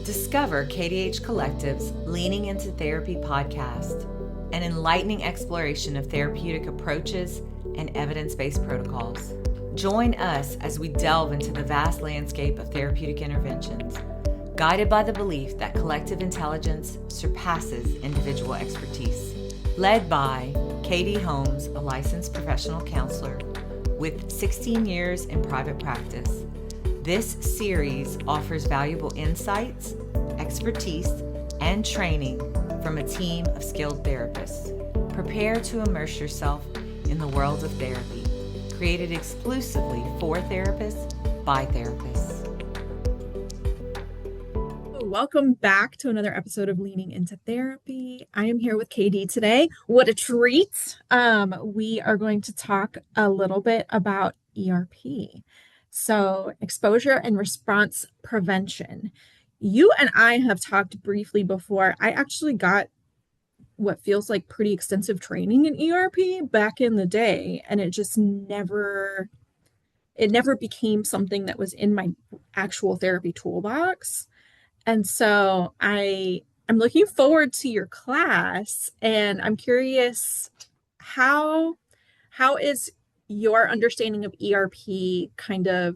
Discover KDH Collective's Leaning into Therapy podcast, an enlightening exploration of therapeutic approaches and evidence-based protocols. Join us as we delve into the vast landscape of therapeutic interventions, guided by the belief that collective intelligence surpasses individual expertise. Led by Katie Holmes, a licensed professional counselor with 16 years in private practice. This series offers valuable insights, expertise, and training from a team of skilled therapists. Prepare to immerse yourself in the world of therapy, created exclusively for therapists by therapists. Welcome back to another episode of Leaning into Therapy. I am here with KD today. What a treat. We are going to talk a little bit about ERP. So, exposure and response prevention. You and I have talked briefly before. I actually got what feels like pretty extensive training in ERP back in the day, and it never became something that was in my actual therapy toolbox. And so I'm looking forward to your class, and I'm curious how is your understanding of ERP kind of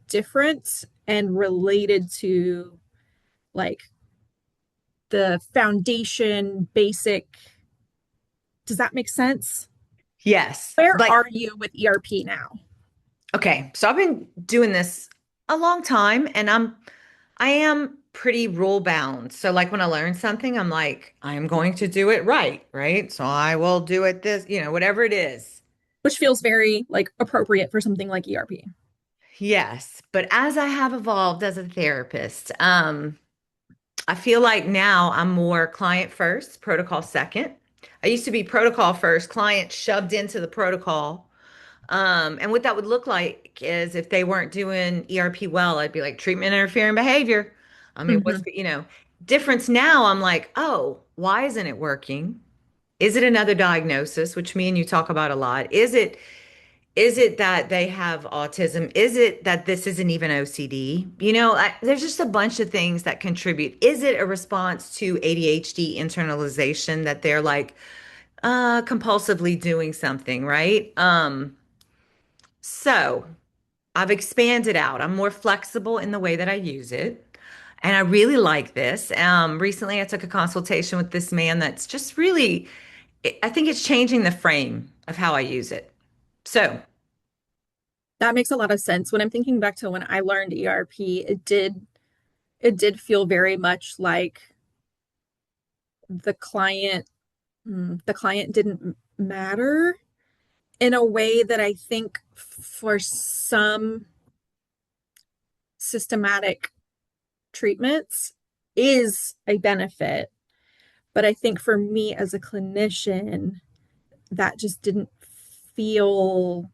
different and related to like the foundation basic. Does that make sense? Yes. Where are you with ERP now? Okay, so I've been doing this a long time, and I am pretty rule bound. So like when I learn something, I'm like, I am going to do it right? So I will do it whatever it is. Which feels very like appropriate for something like ERP. Yes, but as I have evolved as a therapist, I feel like now I'm more client first, protocol second. I used to be protocol first, client shoved into the protocol. And what that would look like is if they weren't doing ERP well, I'd be like treatment interfering behavior. I mean, what's Mhm. the difference now? I'm like, oh, why isn't it working? Is it another diagnosis, which me and you talk about a lot? Is it that they have autism? Is it that this isn't even OCD? There's just a bunch of things that contribute. Is it a response to ADHD internalization that they're like compulsively doing something, right? So I've expanded out. I'm more flexible in the way that I use it. And I really like this. Recently, I took a consultation with this man that's just really, I think it's changing the frame of how I use it. So, That makes a lot of sense. When I'm thinking back to when I learned ERP, it did feel very much like the client the client didn't matter in a way that I think for some systematic treatments is a benefit. But I think for me as a clinician, that just didn't feel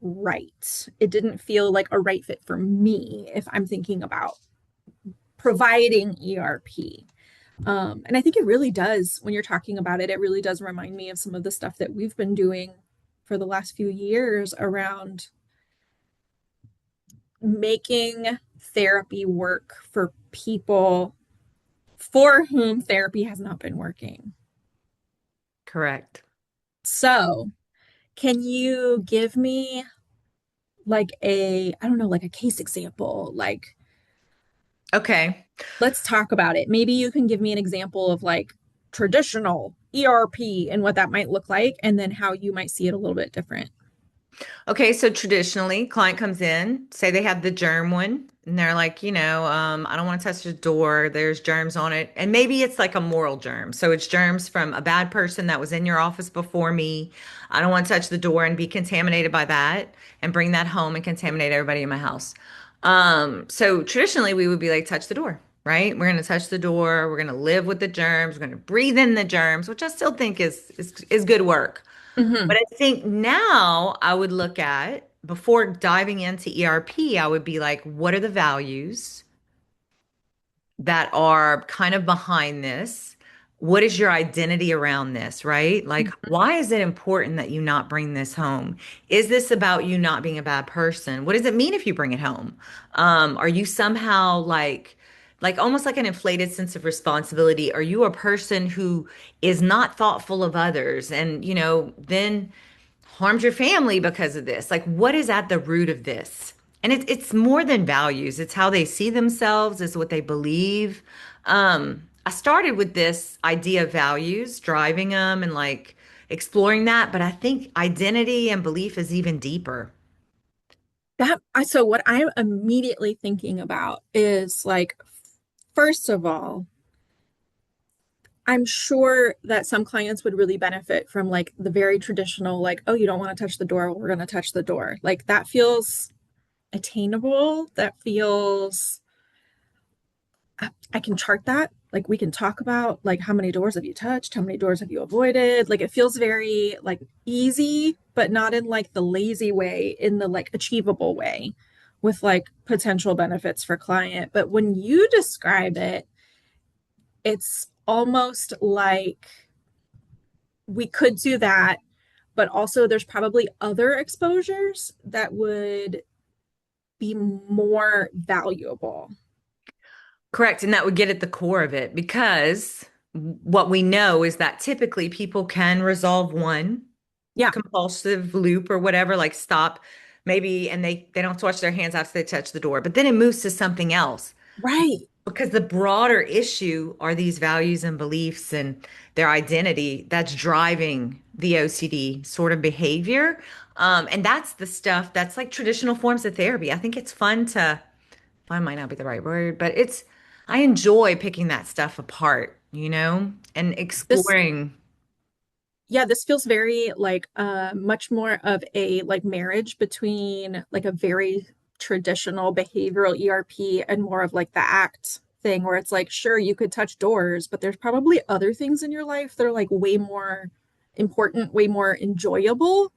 right. It didn't feel like a right fit for me if I'm thinking about providing ERP. And I think it really does, when you're talking about it, it really does remind me of some of the stuff that we've been doing for the last few years around making therapy work for people for whom therapy has not been working. correct. So, can you give me like I don't know, like a case example? Like, Okay. let's talk about it. Maybe you can give me an example of like traditional ERP and what that might look like, and then how you might see it a little bit different. Okay, so traditionally, client comes in, say they have the germ one, and they're like, I don't want to touch the door. There's germs on it. And maybe it's like a moral germ. So it's germs from a bad person that was in your office before me. I don't want to touch the door and be contaminated by that and bring that home and contaminate everybody in my house. So traditionally we would be like, touch the door, right? We're going to touch the door. We're going to live with the germs. We're going to breathe in the germs, which I still think is good work. But Hmm. I think now I would look at, before diving into ERP, I would be like, what are the values that are kind of behind this? What is your identity around this, right? Like, why is it important that you not bring this home? Is this about you not being a bad person? What does it mean if you bring it home? Are you somehow like like almost like an inflated sense of responsibility? Are you a person who is not thoughtful of others and, then harmed your family because of this? Like, what is at the root of this? And it's more than values. It's how they see themselves, it's what they believe. I started with this idea of values, driving them and like exploring that, but I think identity and belief is even deeper. So what I'm immediately thinking about is like, first of all, I'm sure that some clients would really benefit from like the very traditional, like, oh, you don't want to touch the door, well, we're going to touch the door. Like that feels attainable. That feels, I can chart that. Like we can talk about like how many doors have you touched? How many doors have you avoided? Like it feels very like easy, but not in like the lazy way, in the like achievable way with like potential benefits for client. But when you describe it, it's almost like we could do that, but also there's probably other exposures that would be more valuable. Correct. And that would get at the core of it because what we know is that typically people can resolve one Yeah, compulsive loop or whatever, like stop maybe, and they don't wash their hands after they touch the door, but then it moves to something else right. because the broader issue are these values and beliefs and their identity that's driving the OCD sort of behavior. And that's the stuff that's like traditional forms of therapy. I think it's fun might not be the right word, but I enjoy picking that stuff apart, and This exploring. Yeah, this feels very like much more of a like marriage between like a very traditional behavioral ERP and more of like the ACT thing where it's like, sure, you could touch doors, but there's probably other things in your life that are like way more important, way more enjoyable.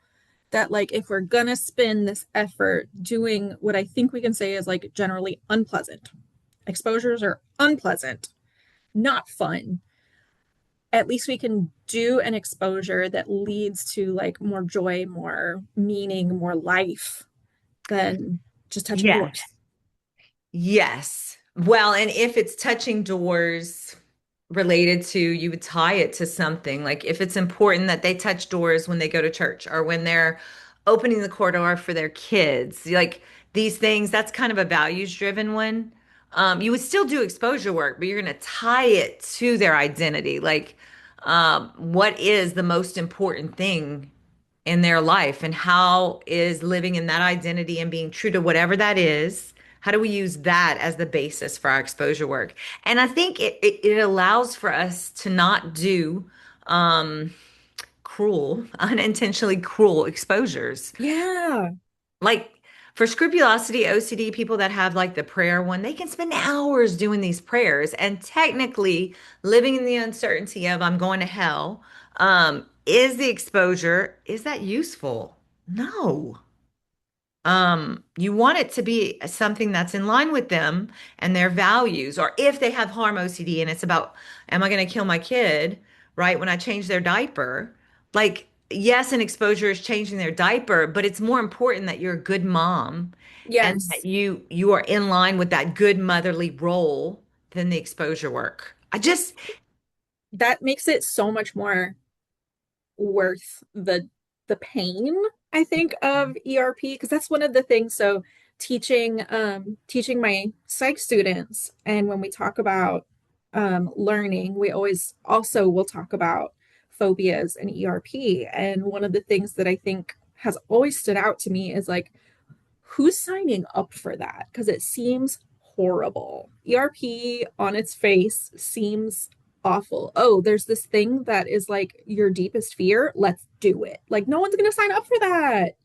That like if we're gonna spend this effort doing what I think we can say is like generally unpleasant, exposures are unpleasant, not fun, at least we can do an exposure that leads to like more joy, more meaning, more life than just touching Yes. doors. Yes. Well, and if it's touching doors related to, you would tie it to something. Like if it's important that they touch doors when they go to church or when they're opening the corridor for their kids, like these things, that's kind of a values driven one. You would still do exposure work, but you're going to tie it to their identity. Like, what is the most important thing in their life, and how is living in that identity and being true to whatever that is, how do we use that as the basis for our exposure work? And I think it allows for us to not do um cruel, unintentionally cruel exposures. Yeah. Like for scrupulosity, OCD, people that have like the prayer one, they can spend hours doing these prayers and technically living in the uncertainty of I'm going to hell. Is the exposure, is that useful? No. You want it to be something that's in line with them and their values, or if they have harm OCD and it's about, am I going to kill my kid, right? When I change their diaper, like, yes, an exposure is changing their diaper, but it's more important that you're a good mom and that Yes. you are in line with that good motherly role than the exposure work. I just, That makes it so much more worth the pain, I think, of ERP, because that's one of the things. So teaching my psych students, and when we talk about learning, we always also will talk about phobias and ERP. And one of the things that I think has always stood out to me is like, who's signing up for that? Because it seems horrible. ERP on its face seems awful. Oh, there's this thing that is like your deepest fear. Let's do it. Like no one's going to sign up for that.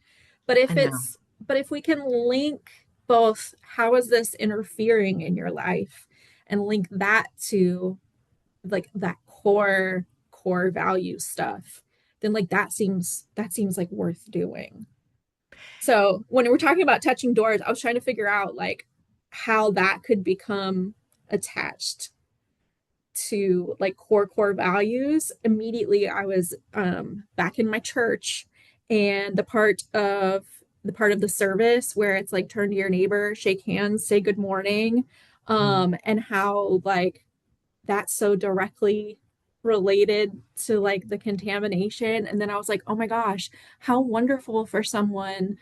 But I if know. it's but if we can link both how is this interfering in your life and link that to like that core value stuff, then like that seems like worth doing. So when we're talking about touching doors, I was trying to figure out like how that could become attached to like core values. Immediately I was back in my church, and the part of the service where it's like turn to your neighbor, shake hands, say good morning. And how like that's so directly related to like the contamination. And then I was like, oh my gosh, how wonderful for someone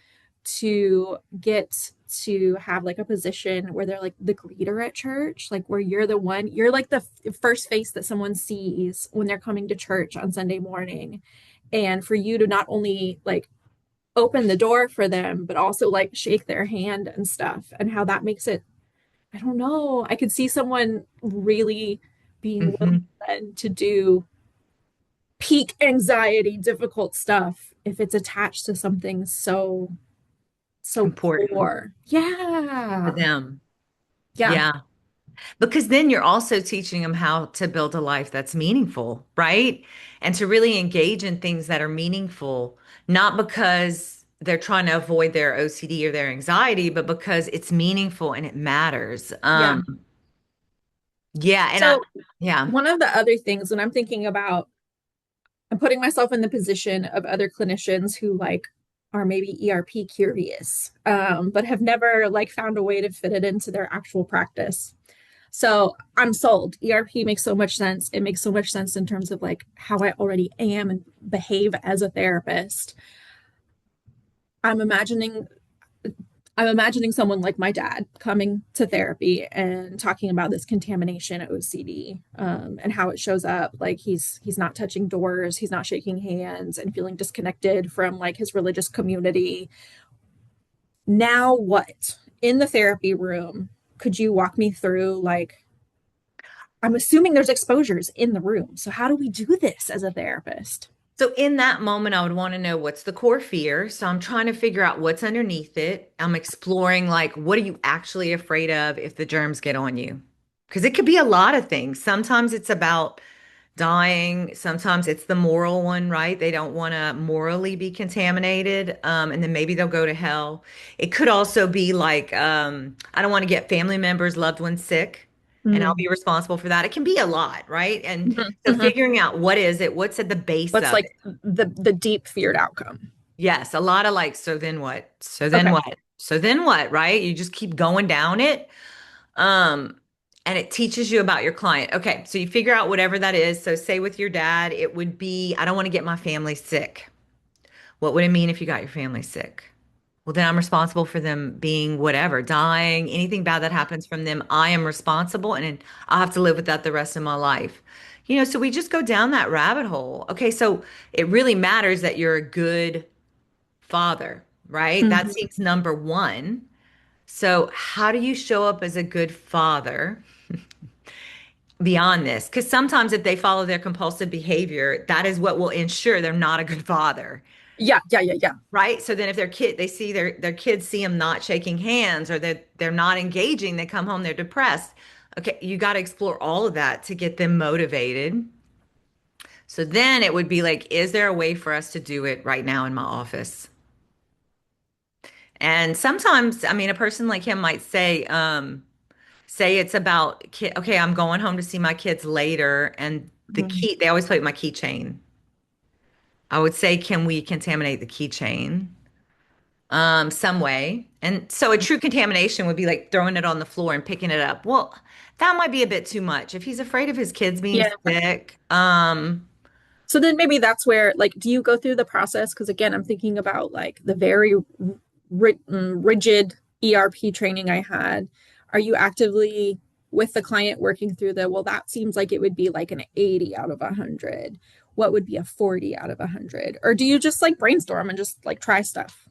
to get to have like a position where they're like the greeter at church, like where you're the one, you're like the first face that someone sees when they're coming to church on Sunday morning. And for you to not only like open the door for them, but also like shake their hand and stuff, and how that makes it, I don't know. I could see someone really being willing Hmm. then to do peak anxiety, difficult stuff if it's attached to something so Important core. for Yeah. them. Yeah. Yeah. Because then you're also teaching them how to build a life that's meaningful, right? And to really engage in things that are meaningful, not because they're trying to avoid their OCD or their anxiety, but because it's meaningful and it matters. Yeah. Yeah, and So yeah. one of the other things when I'm thinking about, I'm putting myself in the position of other clinicians who like are maybe ERP curious, but have never like found a way to fit it into their actual practice. So I'm sold. ERP makes so much sense. It makes so much sense in terms of like how I already am and behave as a therapist. I'm imagining I'm imagining someone like my dad coming to therapy and talking about this contamination OCD, and how it shows up. Like he's not touching doors, he's not shaking hands, and feeling disconnected from like his religious community. Now what? In the therapy room, could you walk me through like, I'm assuming there's exposures in the room. So how do we do this as a therapist? So in that moment, I would want to know what's the core fear. So I'm trying to figure out what's underneath it. I'm exploring like, what are you actually afraid of if the germs get on you? Because it could be a lot of things. Sometimes it's about dying. Sometimes it's the moral one, right? They don't want to morally be contaminated. And then maybe they'll go to hell. It could also be like, I don't want to get family members, loved ones sick, and I'll Mm-hmm. be responsible for that. It can be a lot, right? And so Mm-hmm. figuring out what is it, what's at the base What's of like it. the deep feared outcome? Yes, a lot of like, so then what? So then Okay. what? So then what, right? You just keep going down it. Um, and it teaches you about your client. Okay, so you figure out whatever that is. So say with your dad, it would be, I don't want to get my family sick. What would it mean if you got your family sick? Well, then I'm responsible for them being whatever, dying, anything bad that happens from them. I am responsible and I'll have to live with that the rest of my life. So we just go down that rabbit hole. Okay, so it really matters that you're a good father, right? That Mm-hmm. seems number one. So, how do you show up as a good father beyond this? Because sometimes if they follow their compulsive behavior, that is what will ensure they're not a good father, Yeah, yeah, yeah, yeah. right? So then if their kid, they see their kids see them not shaking hands or they're not engaging, they come home, they're depressed. Okay, you got to explore all of that to get them motivated. So then it would be like, is there a way for us to do it right now in my office? And sometimes, I mean, a person like him might say it's about kid. Okay, I'm going home to see my kids later, and Mhm. they always play with my keychain. I would say, can we contaminate the keychain some way? And so a true contamination would be like throwing it on the floor and picking it up. Well, that might be a bit too much. If he's afraid of his kids being Yeah. sick, So then maybe that's where, like, do you go through the process? Because again, I'm thinking about like the very rigid ERP training I had. Are you actively with the client working through the, well, that seems like it would be like an 80 out of 100. What would be a 40 out of 100? Or do you just like brainstorm and just like try stuff?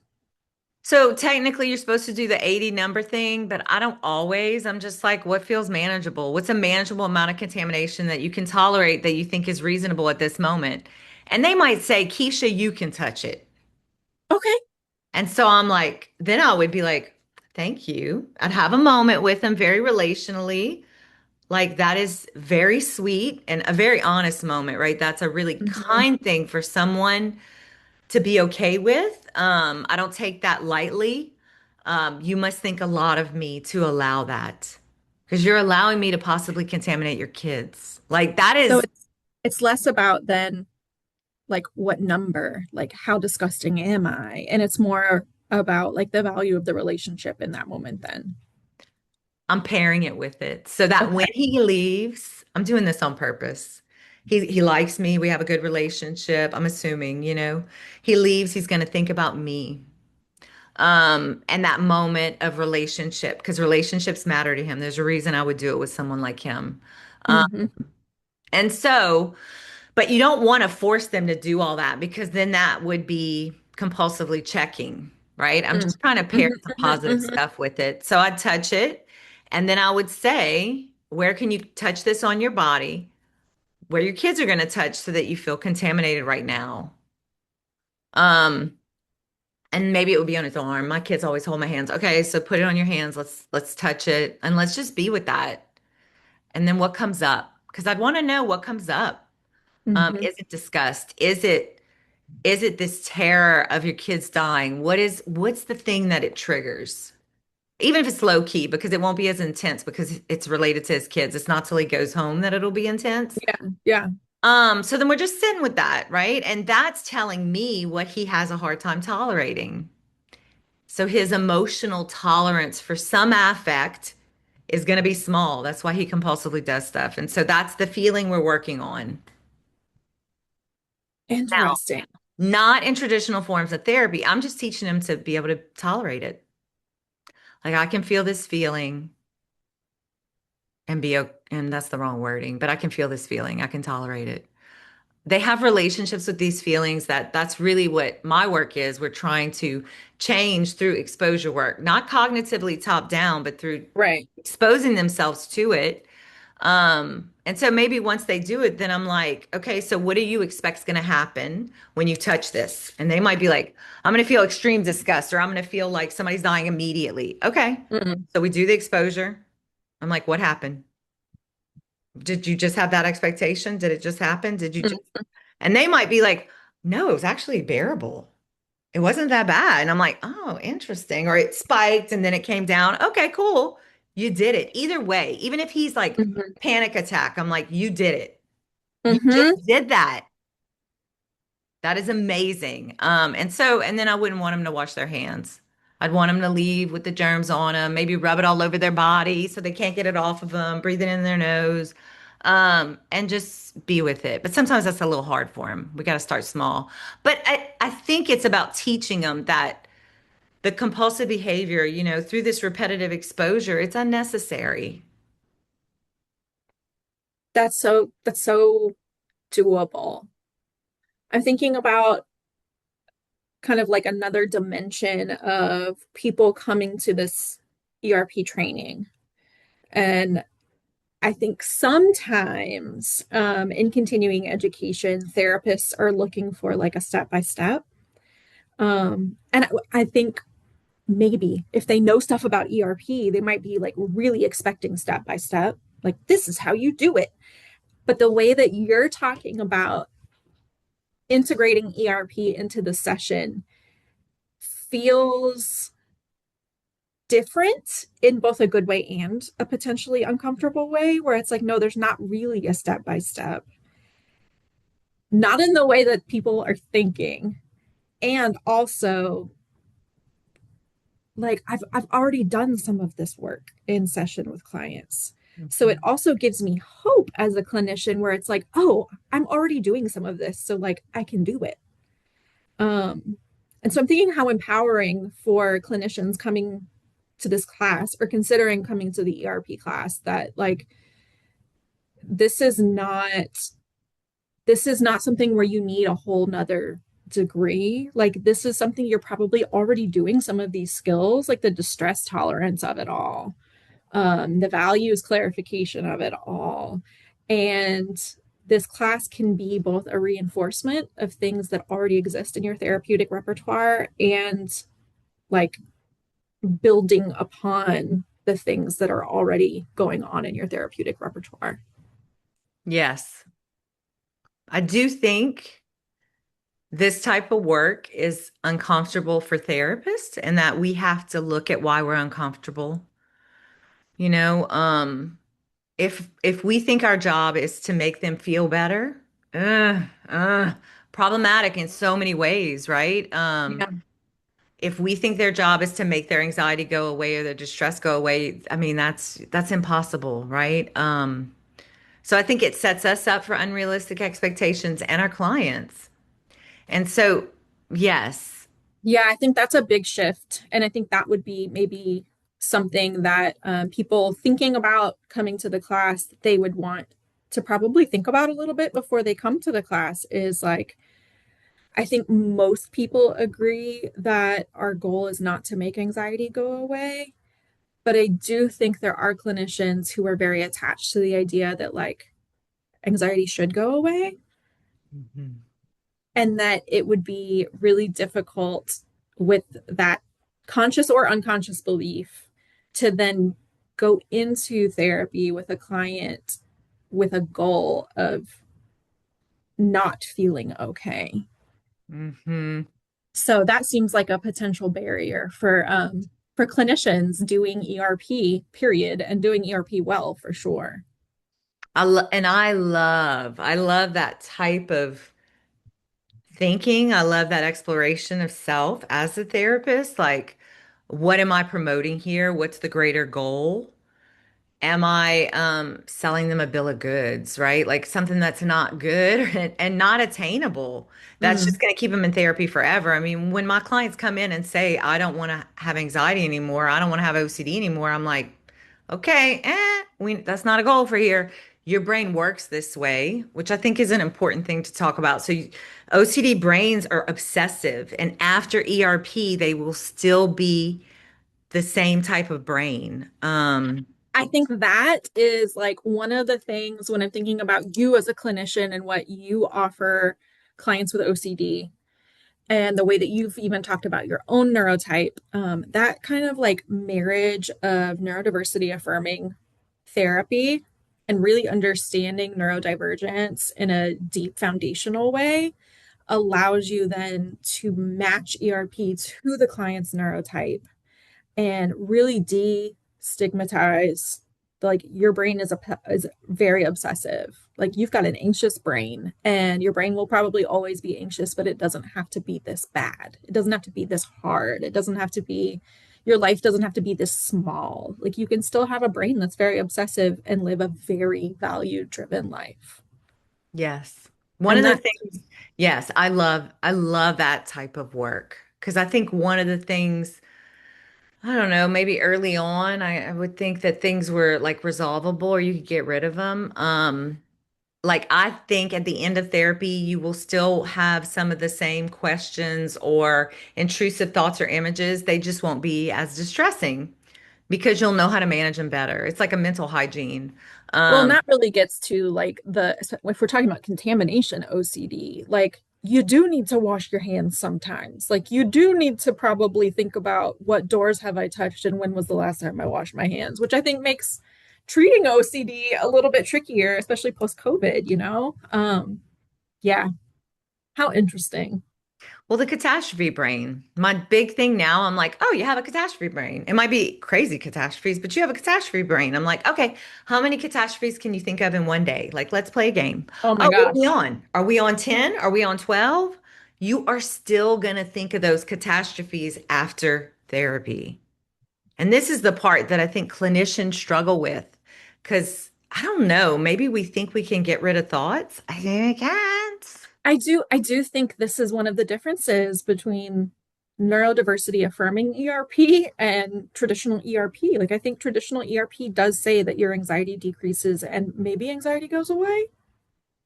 so technically you're supposed to do the 80 number thing, but I don't always. I'm just like, what feels manageable? What's a manageable amount of contamination that you can tolerate that you think is reasonable at this moment? And they might say, Keisha, you can touch it. Okay. And so I'm like, then I would be like, thank you. I'd have a moment with them very relationally. Like that is very sweet and a very honest moment, right? That's a really Mhm. kind thing for someone to be okay with. I don't take that lightly. You must think a lot of me to allow that because you're allowing me to possibly contaminate your kids. Like that So is, it's less about then like what number, like how disgusting am I? And it's more about like the value of the relationship in that moment then. I'm pairing it with it so that when Okay. he leaves, I'm doing this on purpose. He likes me. We have a good relationship. I'm assuming, he leaves, he's going to think about me. And that moment of relationship, because relationships matter to him. There's a reason I would do it with someone like him. Um, Hmm. and so, but you don't want to force them to do all that because then that would be compulsively checking, right? I'm Hmm. just trying to Hmm. pair some positive Hmm. stuff with it. So I'd touch it and then I would say, where can you touch this on your body? Where your kids are going to touch so that you feel contaminated right now. Um, and maybe it would be on his arm. My kids always hold my hands. Okay, so put it on your hands. Let's touch it and let's just be with that. And then what comes up? Because I'd want to know what comes up. Hmm. Is it disgust? Is it this terror of your kids dying? What's the thing that it triggers? Even if it's low key, because it won't be as intense because it's related to his kids. It's not till he goes home that it'll be intense. Yeah. Yeah. So then we're just sitting with that, right? And that's telling me what he has a hard time tolerating. So his emotional tolerance for some affect is going to be small. That's why he compulsively does stuff. And so that's the feeling we're working on. Now, Interesting. not in traditional forms of therapy. I'm just teaching him to be able to tolerate it. Like I can feel this feeling and and that's the wrong wording, but I can feel this feeling. I can tolerate it. They have relationships with these feelings that's really what my work is. We're trying to change through exposure work, not cognitively top down, but through Right. exposing themselves to it. And so maybe once they do it, then I'm like, okay, so what do you expect is going to happen when you touch this? And they might be like, I'm going to feel extreme disgust or I'm going to feel like somebody's dying immediately. Okay. Mm-hmm. So we do the exposure. I'm like, what happened? Did you just have that expectation? Did it just happen? Did you just? And they might be like, no, it was actually bearable. It wasn't that bad. And I'm like, oh, interesting. Or it spiked and then it came down. Okay, cool. You did it. Either way, even if he's like Hmm. panic attack, I'm like, you did it. You Hmm. just did that. That is amazing. And then I wouldn't want them to wash their hands. I'd want them to leave with the germs on them, maybe rub it all over their body so they can't get it off of them, breathe it in their nose, and just be with it. But sometimes that's a little hard for them. We got to start small. But I think it's about teaching them that the compulsive behavior, through this repetitive exposure, it's unnecessary. That's so doable. I'm thinking about kind of like another dimension of people coming to this ERP training. And I think sometimes in continuing education, therapists are looking for like a step by step. And I think maybe if they know stuff about ERP, they might be like really expecting step by step, like this is how you do it. But the way that you're talking about integrating ERP into the session feels different in both a good way and a potentially uncomfortable way, where it's like, no, there's not really a step by step, not in the way that people are thinking. And also, like I've already done some of this work in session with clients. So it Mhm. also gives me hope as a clinician where it's like, oh, I'm already doing some of this, so like I can do it. Um, and so I'm thinking how empowering for clinicians coming to this class or considering coming to the ERP class that like this is not this is not something where you need a whole nother degree. Like this is something you're probably already doing some of these skills, like the distress tolerance of it all, the values clarification of it all. And this class can be both a reinforcement of things that already exist in your therapeutic repertoire and like building upon the things that are already going on in your therapeutic repertoire. Yes, I do think this type of work is uncomfortable for therapists and that we have to look at why we're uncomfortable. You know, if we think our job is to make them feel better, uh, uh, problematic in so many ways, right? Yeah. if we think their job is to make their anxiety go away or their distress go away, I mean, that's impossible, right? So I think it sets us up for unrealistic expectations and our clients. And so, yes. Yeah, I think that's a big shift. And I think that would be maybe something that people thinking about coming to the class, they would want to probably think about a little bit before they come to the class is like, I think most people agree that our goal is not to make anxiety go away. But I do think there are clinicians who are very attached to the idea that like anxiety should go away Mhm. and that it would be really difficult with that conscious or unconscious belief to then go into therapy with a client with a goal of not feeling okay. Hmm. So that seems like a potential barrier for clinicians doing ERP, period, and doing ERP well for sure. I love that type of thinking. I love that exploration of self as a therapist. Like, what am I promoting here? What's the greater goal? Am I selling them a bill of goods, right? Like something that's not good and not attainable. That's just Mm, going to keep them in therapy forever. I mean, when my clients come in and say, I don't want to have anxiety anymore, I don't want to have OCD anymore, I'm like, okay, that's not a goal for here. Your brain works this way, which I think is an important thing to talk about. So OCD brains are obsessive, and after ERP, they will still be the same type of brain. I think that is like one of the things when I'm thinking about you as a clinician and what you offer clients with OCD and the way that you've even talked about your own neurotype, that kind of like marriage of neurodiversity affirming therapy and really understanding neurodivergence in a deep foundational way allows you then to match ERP to the client's neurotype and really destigmatize like your brain is very obsessive. Like you've got an anxious brain and your brain will probably always be anxious, but it doesn't have to be this bad. It doesn't have to be this hard. It doesn't have to be your life doesn't have to be this small. Like you can still have a brain that's very obsessive and live a very value driven life. Yes. One of And the that things, yes, I love that type of work because I think one of the things, I don't know, maybe early on, I would think that things were like resolvable or you could get rid of them. Like I think at the end of therapy, you will still have some of the same questions or intrusive thoughts or images. They just won't be as distressing because you'll know how to manage them better. It's like a mental hygiene. Well, and Um, that really gets to like if we're talking about contamination OCD, like you do need to wash your hands sometimes. Like you do need to probably think about what doors have I touched and when was the last time I washed my hands, which I think makes treating OCD a little bit trickier, especially post COVID, you know? Yeah, how interesting. Well, the catastrophe brain. My big thing now, I'm like, oh, you have a catastrophe brain. It might be crazy catastrophes, but you have a catastrophe brain. I'm like, okay, how many catastrophes can you think of in one day? Like, let's play a game. Oh my Oh, what are we gosh. on? Are we on 10? Are we on 12? You are still going to think of those catastrophes after therapy. And this is the part that I think clinicians struggle with because I don't know, maybe we think we can get rid of thoughts. I think I can't. I do think this is one of the differences between neurodiversity affirming ERP and traditional ERP. Like I think traditional ERP does say that your anxiety decreases and maybe anxiety goes away.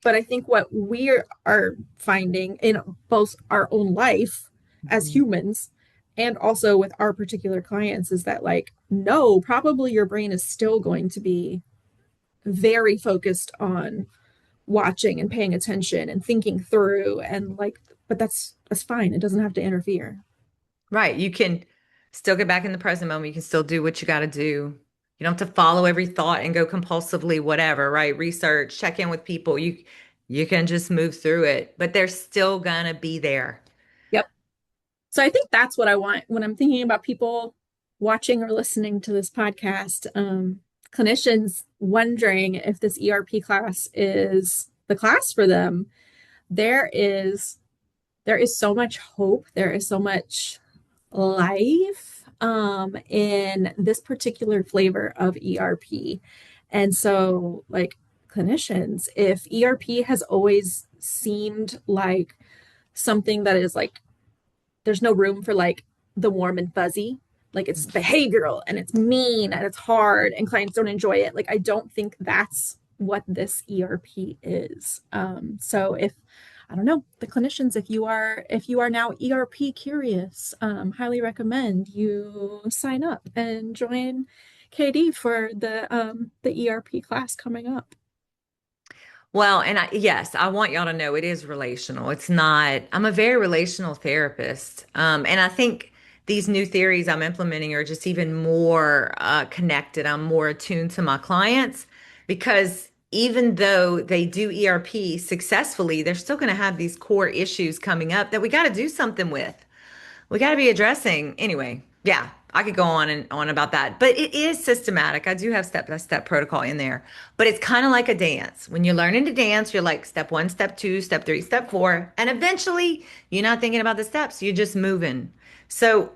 But I think what we are finding in both our own life as Mhm. humans and also with our particular clients is that like no, probably your brain is still going to be very focused on watching and paying attention and thinking through and like but that's fine, it doesn't have to interfere. Right. You can still get back in the present moment. You can still do what you got to do. You don't have to follow every thought and go compulsively, whatever, right? Research, check in with people. You can just move through it, but they're still gonna be there. Yep. So I think that's what I want when I'm thinking about people watching or listening to this podcast, clinicians wondering if this ERP class is the class for them. there is there is so much hope, there is so much life in this particular flavor of ERP. And so, like clinicians, if ERP has always seemed like something that is like, there's no room for like the warm and fuzzy, like it's behavioral and it's mean and it's hard and clients don't enjoy it. Like, I don't think that's what this ERP is. So if I don't know, the clinicians, if you are now ERP curious, highly recommend you sign up and join KD for the ERP class coming up. Well, and yes, I want y'all to know it is relational. It's not, I'm a very relational therapist. And I think these new theories I'm implementing are just even more connected. I'm more attuned to my clients because even though they do ERP successfully, they're still going to have these core issues coming up that we got to do something with. We got to be addressing anyway. Yeah, I could go on and on about that, but it is systematic. I do have step by step protocol in there, but it's kind of like a dance. When you're learning to dance, you're like step one, step two, step three, step four, and eventually you're not thinking about the steps. You're just moving. So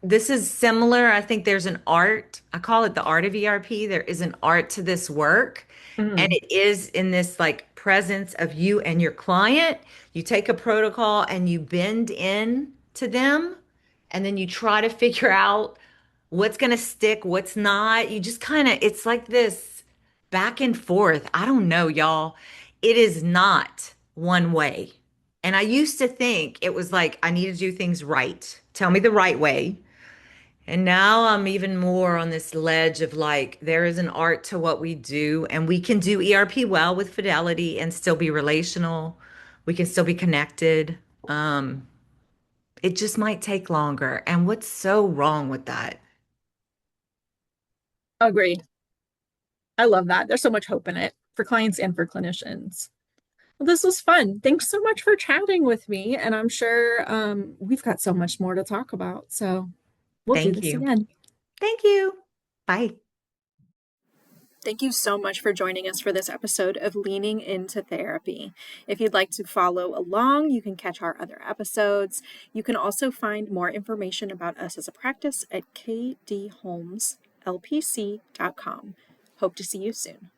this is similar. I think there's an art. I call it the art of ERP. There is an art to this work, and Mm, it is in this like presence of you and your client. You take a protocol and you bend in to them, and then you try to figure out what's going to stick, what's not. You just kind of, it's like this back and forth. I don't know, y'all. It is not one way. And I used to think it was like, I need to do things right. Tell me the right way. And now I'm even more on this ledge of like, there is an art to what we do, and we can do ERP well with fidelity and still be relational. We can still be connected. Um, it just might take longer. And what's so wrong with that? agreed. I love that. There's so much hope in it for clients and for clinicians. Well, this was fun. Thanks so much for chatting with me. And I'm sure we've got so much more to talk about. So we'll do Thank this you. again. Thank you. Bye. Thank you so much for joining us for this episode of Leaning into Therapy. If you'd like to follow along, you can catch our other episodes. You can also find more information about us as a practice at kdholmeslpc.com. Hope to see you soon.